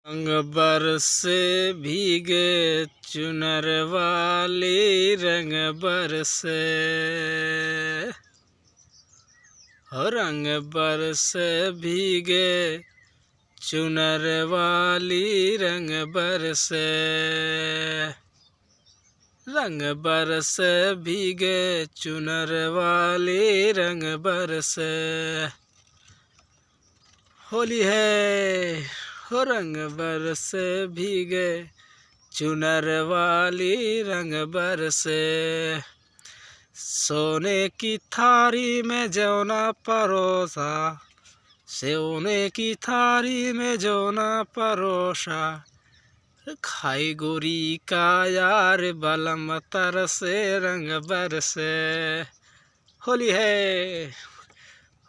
रंग बरसे भीगे चुनर वाली रंग बरसे हो रंग बरसे भीगे चुनर वाली रंग बरसे रंग बरसे भीगे चुनर वाली रंग बरसे होली है हो रंग बरसे भीगे चुनर वाली रंग बरसे सोने की थारी में जौना परोसा सोने की थारी में जौना परोसा खाई गोरी का यार बलम तरसे रंग बरसे होली है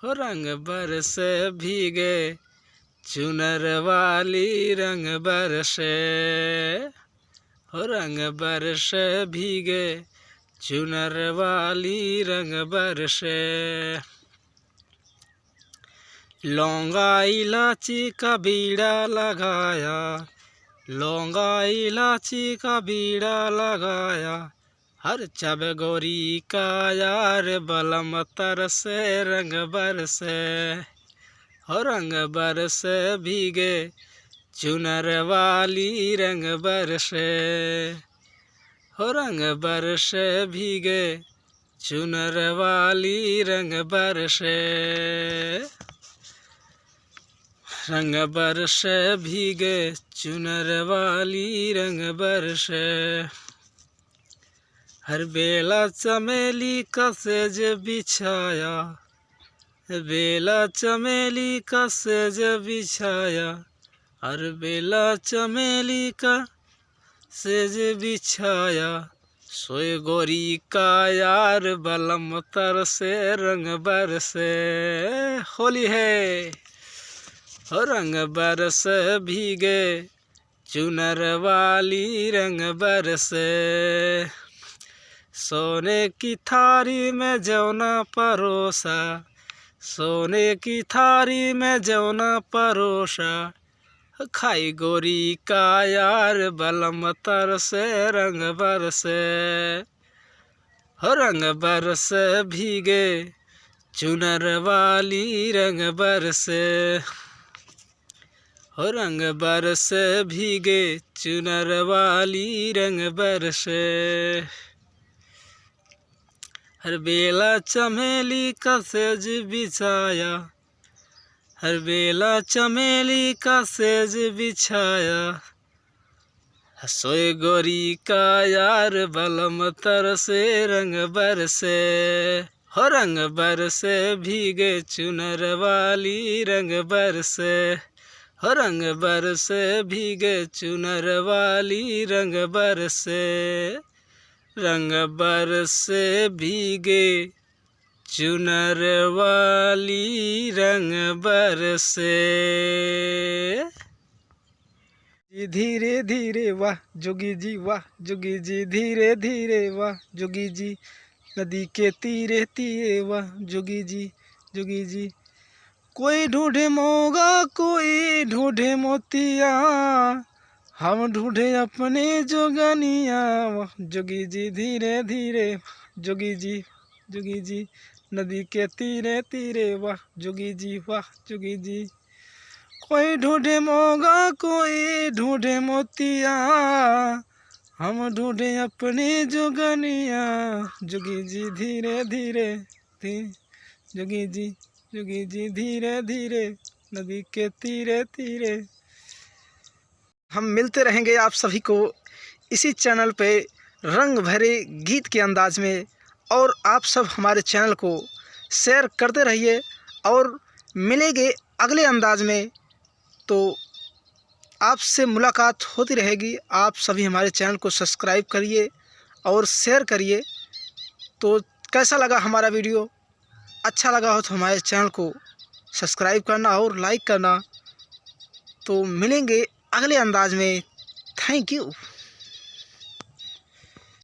हो रंग बरसे भीगे चुनर वाली रंग बरसे हो रंग बरसे भीगे चुनर वाली रंग बरसे लौंगा इलायची का बीड़ा लगाया लौंगा इलायची का बीड़ा लगाया हर चब गोरी का यार बलम तरसे रंग बरसे हो रंग बरसे भीगे चुनर वाली रंग बरसे हो रंग बरसे भीगे चुनर वाली रंग बरसे रंग बरसे भीगे चुनर वाली रंग बरसे हर बेला चमेली का सेज बिछाया बेला चमेली का सेज बिछाया हर बेला चमेली का सेज बिछाया सोए गोरी का यार बलम तरसे रंग बरसे होली है हो रंग बरसे भीगे चुनर वाली रंग बरसे सोने की थारी में जौना परोसा सोने की थारी में जौना परोसा खाई गोरी का यार बलम तरसे रंग बरसे हो रंग बरसे भीगे चुनर वाली रंग बरसे हो रंग बरसे भीगे चुनर वाली रंग बरसे हर बेला चमेली का सेज बिछाया हर बेला चमेली का सेज बिछाया सोए गोरी का यार बलम तरसे रंग बरसे हो रंग बरसे भीगे चुनर वाली रंग बरसे हो रंग बरसे भीगे चुनर वाली रंग बरसे रंग बरसे भीगे चुनर वाली रंग बरसे धीरे धीरे वाह जोगी जी वाह जोगी जी धीरे धीरे वाह जोगी जी नदी के तीरे तीरे वाह जोगी जी कोई ढूंढे मोगा कोई ढूंढे मोतिया हम ढूंढे अपने जोगनिया वाह जोगी जी धीरे धीरे जोगी जी नदी के तीरे तीरे वाह जोगी जी कोई ढूंढे मोगा कोई ढूंढे मोतिया हम ढूंढे अपनी जोगनिया जोगी जी धीरे धीरे जोगी जी धीरे धीरे नदी के तीरे तीरे। हम मिलते रहेंगे आप सभी को इसी चैनल पे रंग भरे गीत के अंदाज में और आप सब हमारे चैनल को शेयर करते रहिए और मिलेंगे अगले अंदाज में। तो आपसे मुलाकात होती रहेगी। आप सभी हमारे चैनल को सब्सक्राइब करिए और शेयर करिए। तो कैसा लगा हमारा वीडियो? अच्छा लगा हो तो हमारे चैनल को सब्सक्राइब करना और लाइक करना। तो मिलेंगे अगले अंदाज में। Thank you.